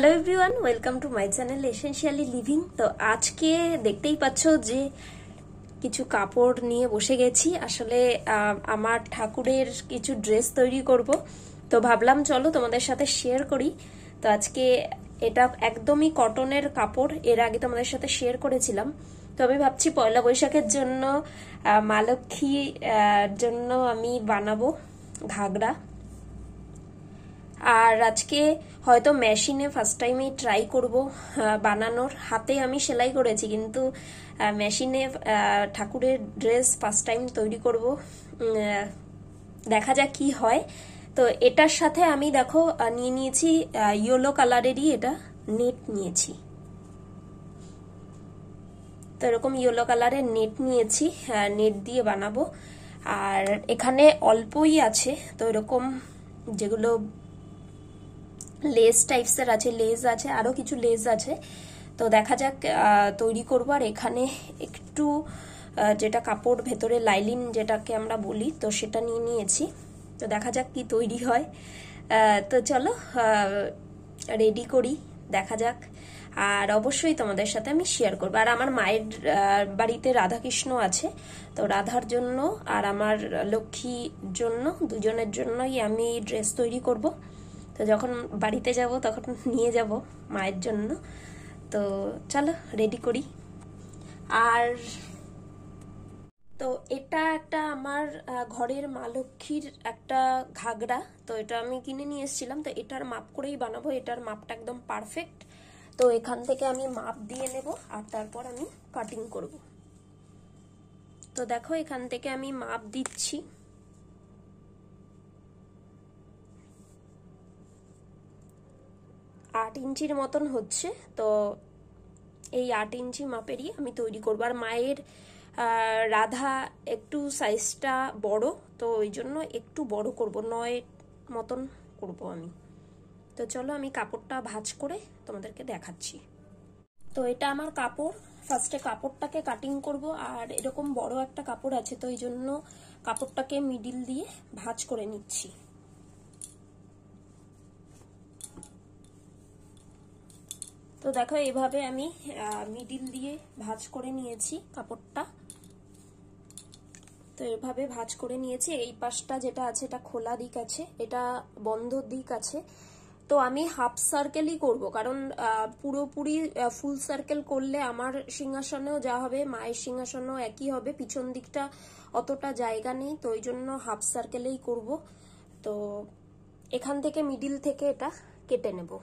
Hello everyone, welcome to my channel essentially living. তো আজকে দেখতেই পাচ্ছ যে কিছু কাপড় নিয়ে বসে গেছি। আসলে আমার ঠাকুরের কিছু ড্রেস তৈরি করব, তো ভাবলাম চলো তোমাদের সাথে শেয়ার করি। তো আজকে এটা একদমই কটনের কাপড়, এর আগে তোমাদের সাথে শেয়ার করেছিলাম। তো আমি ভাবছি পয়লা বৈশাখের জন্য মা লক্ষ্মীর জন্য আমি বানাবো ঘাগরা। আর আজকে হয়তো মেশিনে ফার্স্ট টাইমে ট্রাই করব বানানোর। হাতে আমি সেলাই করেছি, কিন্তু মেশিনে ঠাকুরের ড্রেস ফার্স্ট টাইম তৈরি করব। দেখা যাক কি হয়। তো এটার সাথে আমি দেখো নিয়ে নিয়েছি ইয়েলো কালারেরই এটা নেট নিয়েছি। তো এরকম ইয়েলো কালারের নেট নিয়েছি, নেট দিয়ে বানাবো। আর এখানে অল্পই আছে, তো এরকম যেগুলো লেস টাইপসের আছে, লেস আছে, আরো কিছু লেস আছে। তো দেখা যাক তৈরি করবো। আর এখানে একটু যেটা কাপড় ভেতরে লাইলিন যেটাকে আমরা বলি, তো সেটা নিয়ে নিয়েছি। তো দেখা যাক কি তৈরি হয়। তো চলো রেডি করি, দেখা যাক। আর অবশ্যই তোমাদের সাথে আমি শেয়ার করবো। আর আমার মায়ের বাড়িতে রাধাকৃষ্ণ আছে, তো রাধার জন্য আর আমার লক্ষ্মীর জন্য, দুজনের জন্যই আমি ড্রেস তৈরি করব। তো যখন বাড়িতে যাব তখন নিয়ে যাব মায়ের জন্য। তো চলো রেডি করি। আর তো এটা একটা আমার ঘরের মা লক্ষ্মীর একটা ঘাগরা, তো এটা আমি কিনে নিয়ে এসেছিলাম। তো এটার মাপ করেই বানাবো, এটার মাপটা একদম পারফেক্ট। তো এখান থেকে আমি মাপ দিয়ে নেব আর তারপর আমি কাটিং করব। তো দেখো এখান থেকে আমি মাপ দিচ্ছি। 8 ইঞ্চির মতন হচ্ছে। তো এই 8 ইঞ্চি মাপেরই আমি তৈরি করবো। আর মায়ের রাধা একটু সাইজটা বড়, তো ওই জন্য একটু বড় করব, 9 মতন করব আমি। তো চলো আমি কাপড়টা ভাঁজ করে তোমাদেরকে দেখাচ্ছি। তো এটা আমার কাপড়, ফার্স্টে কাপড়টাকে কাটিং করব। আর এরকম বড় একটা কাপড় আছে, তো এই জন্য কাপড়টাকে মিডিল দিয়ে ভাঁজ করে নিচ্ছি। তো দেখো এভাবে আমি মিডিল দিয়ে ভাঁজ করে নিয়েছি কাপড়টা। তো এভাবে ভাঁজ করে নিয়েছি। এই পাশটা যেটা আছে এটা খোলা দিক আছে, এটা বন্ধ দিক আছে। তো আমি হাফ সার্কেলই করব, কারণ পুরোপুরি ফুল সার্কেল করলে আমার সিংহাসনেও যা হবে, মায়ের সিংহাসনেও একই হবে, পিছন দিকটা অতটা জায়গা নেই, তো ওই জন্য হাফ সার্কেলেই করব। তো এখান থেকে মিডিল থেকে এটা কেটে নেব।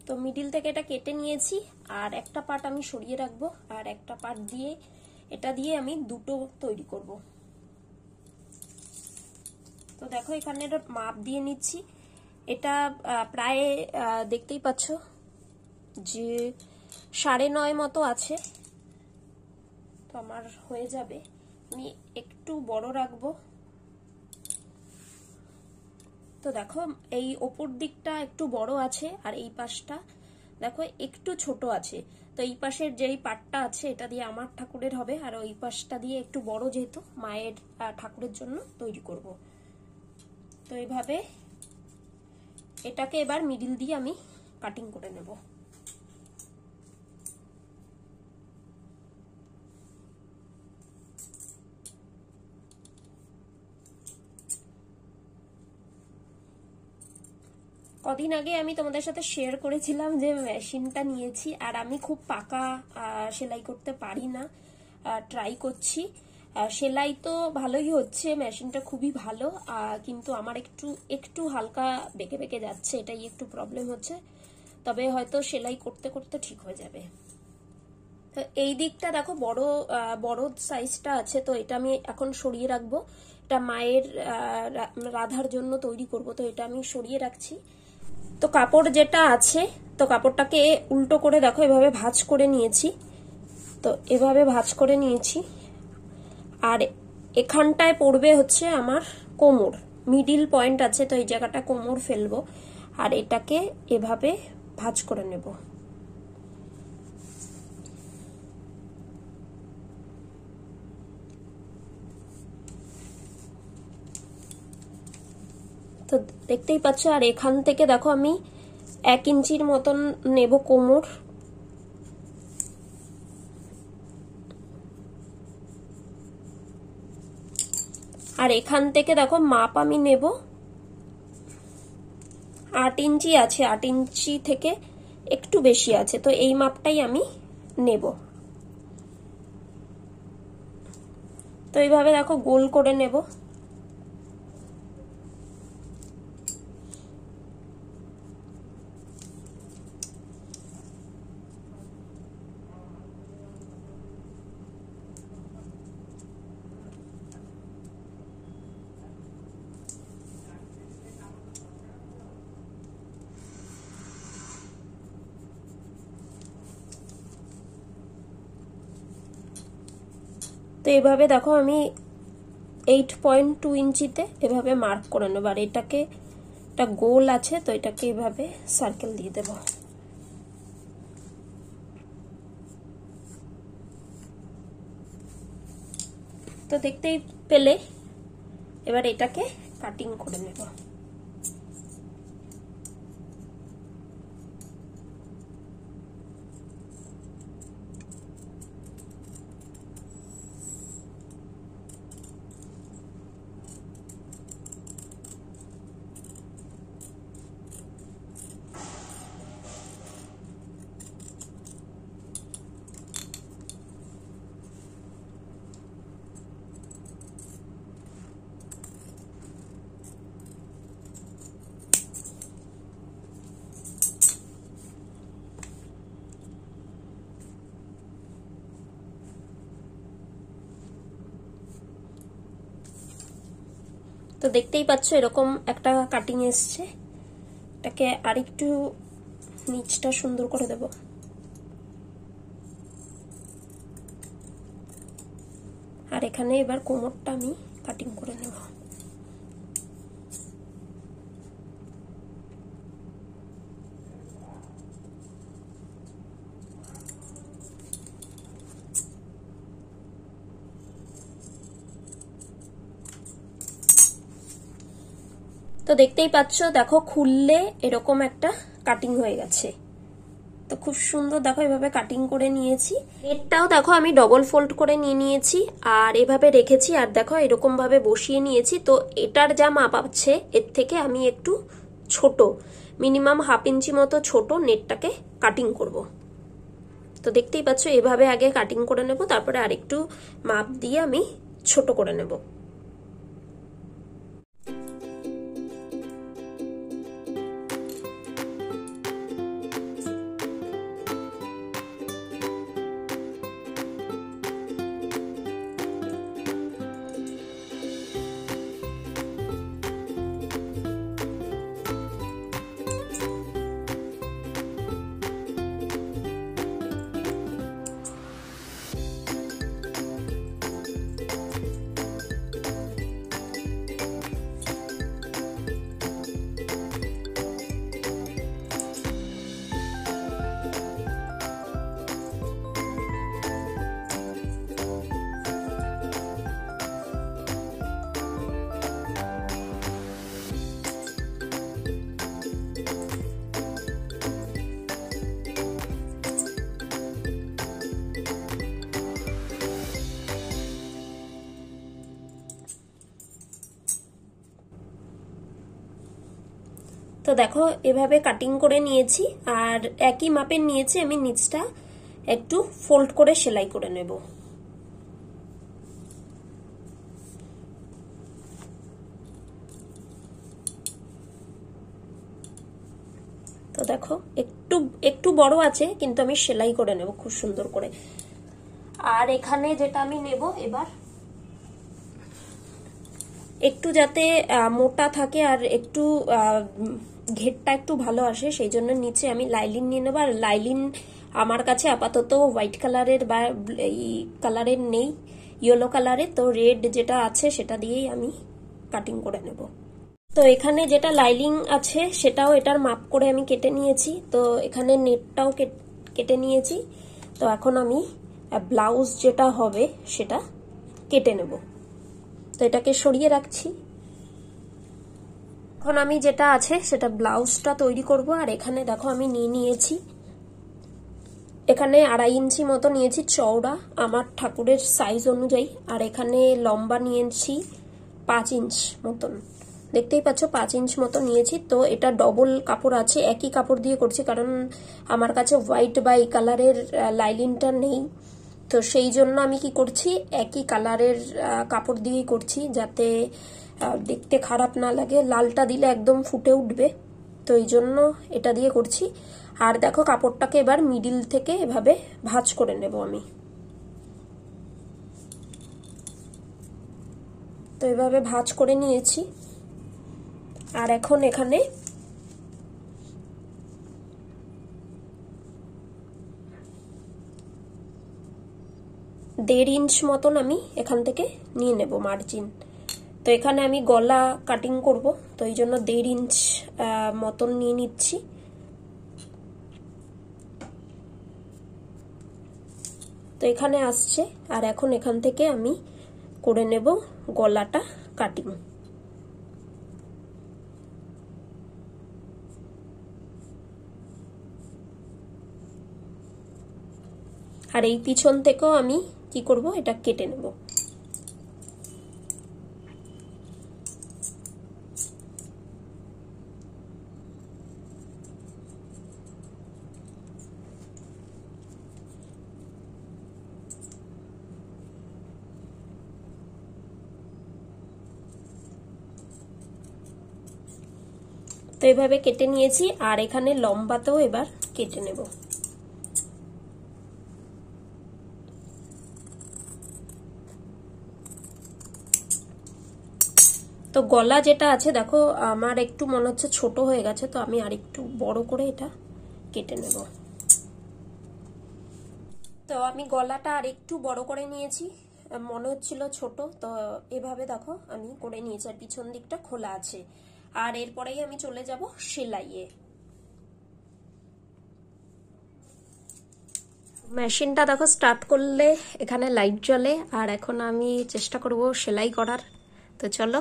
তো মিডিল থেকে এটা কেটে নিয়েছি, আর একটা পার্ট আমি সরিয়ে রাখবো, আর একটা পার্ট দিয়ে এটা দিয়ে আমি দুটো তৈরি করব। তো দেখো এখানে এটা মাপ দিয়ে নিচ্ছি। এটা প্রায় দেখতেই পাচ্ছ যে 9.5 মতো আছে। তো আমার হয়ে যাবে, আমি একটু বড় রাখবো। তো দেখো এই ওপর দিকটা একটু বড় আছে, আর এই পাশটা দেখো একটু ছোট আছে। তো এই পাশের যেই পাটটা আছে এটা দিয়ে আমার ঠাকুরের হবে, আর ওই পাশটা দিয়ে একটু বড়, যেহেতু মায়ের ঠাকুরের জন্য তৈরি করব। তো এইভাবে এটাকে এবার মিডিল দিয়ে আমি কাটিং করে নেব। কদিন আগে আমি তোমাদের সাথে শেয়ার করেছিলাম যে মেশিনটা নিয়েছি, আর আমি খুব পাকা সেলাই করতে পারি না, ট্রাই করছি। সেলাই তো ভালোই হচ্ছে, মেশিনটা খুবই ভালো, কিন্তু আমার একটু হালকা বেঁকে বেঁকে যাচ্ছে, এটাই একটু প্রবলেম হচ্ছে। তবে হয়তো সেলাই করতে করতে ঠিক হয়ে যাবে। তো এই দিকটা দেখো বড় সাইজটা আছে, তো এটা আমি এখন সরিয়ে রাখবো। এটা মায়ের রাধার জন্য তৈরি করব, তো এটা আমি সরিয়ে রাখছি। তো কাপড় যেটা আছে, তো কাপড়টাকে উল্টো করে দেখো এভাবে ভাঁজ করে নিয়েছি। তো এভাবে ভাঁজ করে নিয়েছি, আর এখানটায় পড়বে হচ্ছে আমার কোমর, মিডিল পয়েন্ট আছে, তো এই জায়গাটা কোমর ফেলবো, আর এটাকে এভাবে ভাঁজ করে নেব। তো দেখতেই পাচ্ছ, আর এখান থেকে দেখো আমি 1 ইঞ্চির মতন নেব কোমর, আর এখান থেকে দেখো মাপ আমি নেব 8 ইঞ্চি আছে, 8 ইঞ্চি থেকে একটু বেশি আছে, তো এই মাপটাই আমি নেব। তো এইভাবে দেখো গোল করে নেব। তো এভাবে দেখো আমি 8.2 ইঞ্চিতে এভাবে মার্ক করে নেব, আর এটাকে একটা গোল আছে, তো এটাকে এভাবে সার্কেল দিয়ে দেব। তো দেখতেই পেলে, এবার এটাকে কাটিং করে নেব। তো দেখতেই পাচ্ছ এরকম একটা কাটিং এসছে, এটাকে আরেকটু নিচটা সুন্দর করে দেব। আর এখানে এবার কোমরটা আমি কাটিং করে নেব। তো দেখতেই পাচ্ছ, দেখো খুললে এরকম একটা কাটিং হয়ে গেছে। তো খুব সুন্দর দেখো এভাবে কাটিং করে নিয়েছি। নেটটাও দেখো আমি ডবল ফোল্ড করে নিয়েছি, আর এভাবে রেখেছি, আর দেখো এরকম ভাবে বসিয়ে নিয়েছি। তো এটার যা মাপ আছে এর থেকে আমি একটু ছোট, মিনিমাম 1/2 ইঞ্চি মতো ছোট নেটটাকে কাটিং করব। তো দেখতেই পাচ্ছ এভাবে আগে কাটিং করে নেব, তারপরে আরেকটু মাপ দিয়ে আমি ছোট করে নেব। তো দেখো এভাবে কাটিং করে নিয়েছি, আর একই মাপের নিয়েছি আমি, নিচটা একটু ফোল্ড করে সেলাই করে নেব। তো দেখো একটু একটু বড় আছে, কিন্তু আমি সেলাই করে নেব খুব সুন্দর করে। আর এখানে যেটা আমি নেব এবার, একটু যাতে মোটা থাকে আর একটু ঘেরটা একটু ভালো আসে, সেই জন্য নিচে আমি লাইলিন নিয়ে নেব। আর লাইলিন আমার কাছে আপাতত হোয়াইট কালারের বা এই কালারের নেই, ইয়েলো কালারে, তো রেড যেটা আছে সেটা দিয়েই আমি কাটিং করে নেব। তো এখানে যেটা লাইনিং আছে সেটাও এটার মাপ করে আমি কেটে নিয়েছি, তো এখানে নেটটাও কেটে নিয়েছি। তো এখন আমি ব্লাউজ যেটা হবে সেটা কেটে নেব। তো এটাকে সরিয়ে রাখছি। এখন আমি যেটা আছে সেটা ব্লাউজটা তৈরি করব। আর এখানে দেখো আমি নিয়েছি, এখানে 2.5 ইঞ্চি মতো নিয়েছি চওড়া আমার ঠাকুরের সাইজ অনুযায়ী, আর এখানে লম্বা নিয়েছি 5 ইঞ্চ মতন, দেখতেই পাচ্ছ 5 ইঞ্চ মতো নিয়েছি। তো এটা ডবল কাপড় আছে, একই কাপড় দিয়ে করছি কারণ আমার কাছে হোয়াইট বা এই কালারের লাইলিনটা নেই। তো সেই জন্য আমি কি করছি, একই কালারের কাপড় দিয়েই করছি যাতে দেখতে খারাপ না লাগে, লালটা দিলে একদম ফুটে উঠবে, তো এই জন্য এটা দিয়ে করছি। আর দেখো কাপড়টাকে এবার মিডিল থেকে এভাবে ভাঁজ করে নেব আমি। তো এভাবে ভাঁজ করে নিয়েছি। আর এখন এখানে দেড় ইঞ্চ মতন আমি এখান থেকে নিয়ে নেব মার্জিন। তো এখানে আমি গলা কাটিং করব, তো এই জন্য 1.5 ইঞ্চ মতন নিয়ে নিচ্ছি। তো এখানে আসছে, আর এখন এখান থেকে আমি করে নেব গলাটা কাটিং। আর এই পিছন থেকেও আমি কি করব, এটা কেটে নেব। তো এভাবে কেটে নিয়েছি, আর এখানে লম্বাতেও এবার কেটে নেব। তো গলা যেটা আছে দেখো আমার একটু মনে হচ্ছে ছোট হয়ে গেছে, তো আমি আর একটু বড় করে এটা কেটে নেব। তো আমি গলাটা আর একটু বড় করে নিয়েছি, মনে হচ্ছিল ছোট, তো এভাবে দেখো আমি করে নিয়েছি, আর পিছন দিকটা খোলা আছে। আর এরপরেই আমি চলে যাব সেলাইয়ে। মেশিনটা দেখো স্টার্ট করলে এখানে লাইট জ্বলে, আর এখন আমি চেষ্টা করব সেলাই করার। তো চলো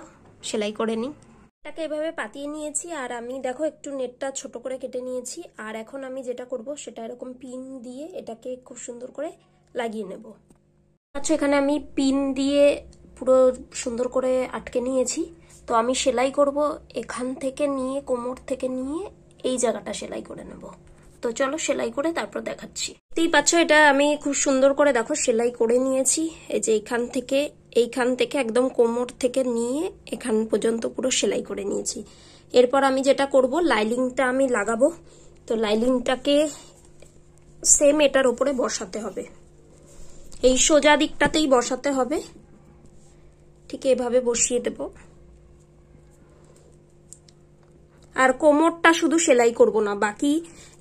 সেলাই করে নিই। এটাকে এভাবে পাতিয়ে নিয়েছি, আর আমি দেখো একটু নেটটা ছোট করে কেটে নিয়েছি। আর এখন আমি যেটা করব সেটা এরকম পিন দিয়ে এটাকে খুব সুন্দর করে লাগিয়ে নেব। আচ্ছা, এখানে আমি পিন দিয়ে পুরো সুন্দর করে আটকে নিয়েছি। তো আমি সেলাই করব এখান থেকে নিয়ে, কোমর থেকে নিয়ে এই জায়গাটা সেলাই করে নেব। তো চলো সেলাই করে তারপর দেখাচ্ছি। দেখতেই পাচ্ছ এটা আমি খুব সুন্দর করে দেখো সেলাই করে নিয়েছি। এই যে এইখান থেকে একদম কোমর থেকে নিয়ে এখান পর্যন্ত পুরো সেলাই করে নিয়েছি। এরপর আমি যেটা করব, লাইনিংটা আমি লাগাবো। তো লাইনিংটাকে সেম এটার উপরে বসাতে হবে, এই সোজা দিকটাতেই বসাতে হবে, ঠিক এভাবে বসিয়ে দেব। আর কোমরটা শুধু সেলাই করব না, বাকি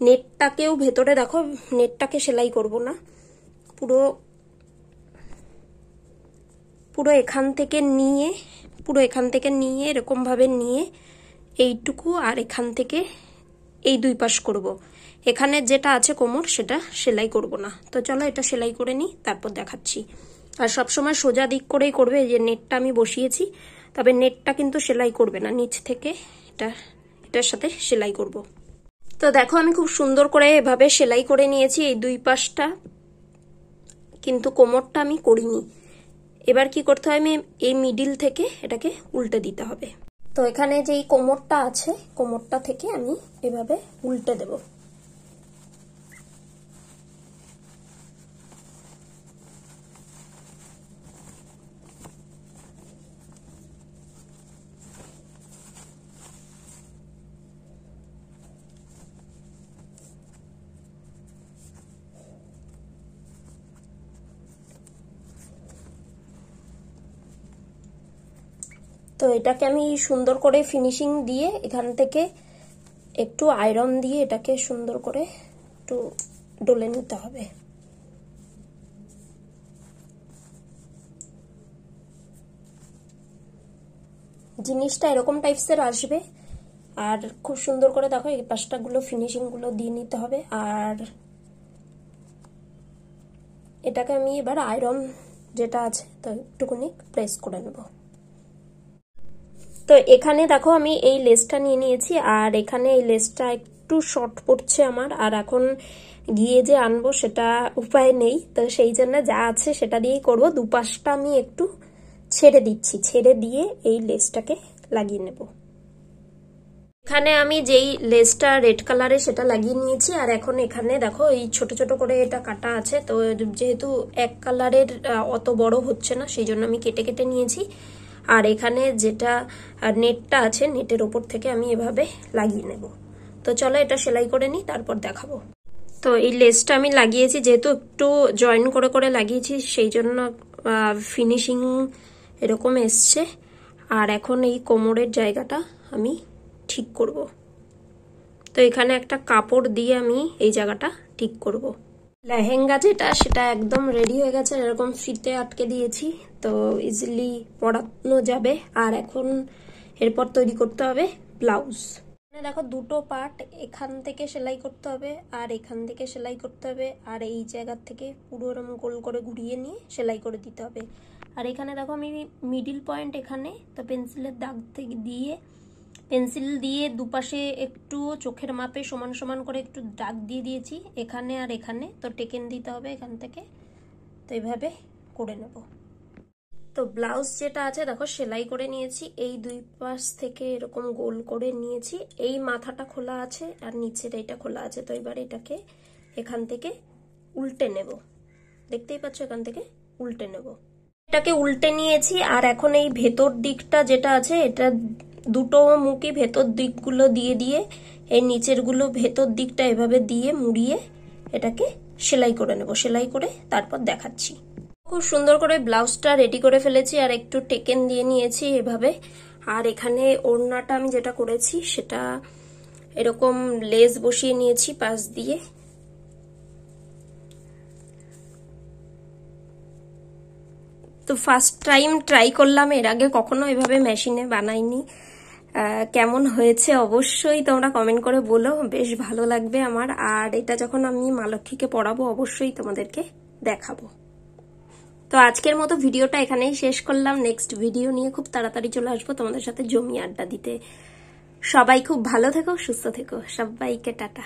নেটটাকেও ভেতরে দেখো, নেটটাকে সেলাই করব না, পুরো এখান থেকে নিয়ে এরকম ভাবে নিয়ে এইটুকু, আর এখান থেকে এই দুই পাশ করব। এখানে যেটা আছে কোমর সেটা সেলাই করব না। তো চলো এটা সেলাই করে নিই, তারপর দেখাচ্ছি। আর সবসময় সোজা দিক করেই করবে। এই যে নেটটা আমি বসিয়েছি, তবে নেটটা কিন্তু সেলাই করবে না, নিচ থেকে এটার সাথে সেলাই করব। তো দেখো আমি খুব সুন্দর করে এভাবে সেলাই করে নিয়েছি এই দুই পাশটা, কিন্তু কোমরটা আমি করিনি। এবার কি করতে হয়, আমি এই মিডিল থেকে এটাকে উল্টে দিতে হবে। তো এখানে যে কোমরটা আছে, কোমরটা থেকে আমি এভাবে উল্টে দেব। তো এটাকে আমি সুন্দর করে ফিনিশিং দিয়ে এখান থেকে একটু আয়রন দিয়ে এটাকে সুন্দর করে একটু ডলে নিতে হবে। জিনিসটা এরকম টাইপসের আসবে। আর খুব সুন্দর করে দেখো এই পাশটাগুলো ফিনিশিংগুলো দিয়ে নিতে হবে। আর এটাকে আমি এবার আয়রন যেটা আছে তো একটুখানি প্রেস করে নেব। তো এখানে দেখো আমি এই লেসটা নিয়ে নিয়েছি, আর এখানে এই লেসটা একটু শর্ট পড়ছে আমার, আর এখন গিয়ে যে আনবো সেটা উপায় নেই, তো সেই জন্য যা আছে সেটা দিয়েই করবো। দুপাশটা আমি একটু ছেড়ে দিচ্ছি, ছেড়ে দিয়ে এই লেসটাকে লাগিয়ে নেব। এখানে আমি যেই লেসটা রেড কালারে সেটা লাগিয়ে নিয়েছি, আর এখন এখানে দেখো এই ছোট ছোট করে এটা কাটা আছে, তো যেহেতু এক কালারের অত বড় হচ্ছে না সেই জন্য আমি কেটে কেটে নিয়েছি। আর এখানে যেটা নেটটা আছে নেটের ওপর থেকে আমি এভাবে লাগিয়ে নেব। তো চলো এটা সেলাই করে নিই, তারপর দেখাবো। তো এই লেসটা আমি লাগিয়েছি, যেহেতু একটু জয়েন করে করে লাগিয়েছি সেই জন্য ফিনিশিং এরকম এসছে। আর এখন এই কোমরের জায়গাটা আমি ঠিক করব। তো এখানে একটা কাপড় দিয়ে আমি এই জায়গাটা ঠিক করব। লেহেঙ্গা যেটা সেটা একদম রেডি হয়ে গেছে, এরকম ফিতে আটকে দিয়েছি, তো ইজিলি পরানো যাবে। আর এখন এরপর তৈরি করতে হবে ব্লাউজ। দেখো দুটো পার্ট, এখান থেকে সেলাই করতে হবে আর এখান থেকে সেলাই করতে হবে, আর এই জায়গা থেকে পুরো এরকম গোল করে ঘুরিয়ে নিয়ে সেলাই করে দিতে হবে। আর এখানে দেখো আমি মিডিল পয়েন্ট এখানে তো পেন্সিলের দাগ থেকে দিয়ে পেন্সিল দিয়ে দুপাশে একটু চোখের মাপে সমান সমান করে একটু দাগ দিয়ে দিয়েছি এখানে আর এখানে, তো টেকেন দিতে হবে এখান থেকে। তো এইভাবে করে নেব। তো ব্লাউজ যেটা আছে দেখো সেলাই করে নিয়েছি, এই দুই পাশ থেকে এরকম গোল করে নিয়েছি। এই মাথাটা খোলা আছে আর নিচের এইটা খোলা আছে, তো এবার এটাকে এখান থেকে উল্টে নেব। দেখতেই পাচ্ছ এখান থেকে উল্টে নেব। এটাকে উল্টে নিয়েছি, আর এখন এই ভেতর দিকটা যেটা আছে এটা দুটো মুখই ভেতর দিকগুলো দিয়ে দিয়ে এই নিচের গুলো ভেতর দিকটা এভাবে দিয়ে মুড়িয়ে এটাকে সেলাই করে নেব। সেলাই করে তারপর দেখাচ্ছি। খুব সুন্দর করে ব্লাউজটা রেডি করে ফেলেছি, আর একটু টেকেন দিয়ে নিয়েছি এভাবে। আর এখানে ওড়নাটা আমি যেটা করেছি সেটা এরকম লেস বসিয়ে নিয়েছি পাশ দিয়ে। তো ফার্স্ট টাইম ট্রাই করলাম, এর আগে কখনো এভাবে মেশিনে বানাইনি। কেমন হয়েছে অবশ্যই তোমরা কমেন্ট করে বলো, বেশ ভালো লাগবে আমার। আর এটা যখন আমি মা লক্ষ্মীকে পড়াবো অবশ্যই তোমাদেরকে দেখাবো। তো আজকের মতো ভিডিওটা এখানেই শেষ করলাম। নেক্সট ভিডিও নিয়ে খুব তাড়াতাড়ি চলে আসবো তোমাদের সাথে জমি আড্ডা দিতে। সবাই খুব ভালো থেকো, সুস্থ থেকো, সবাইকে টাটা।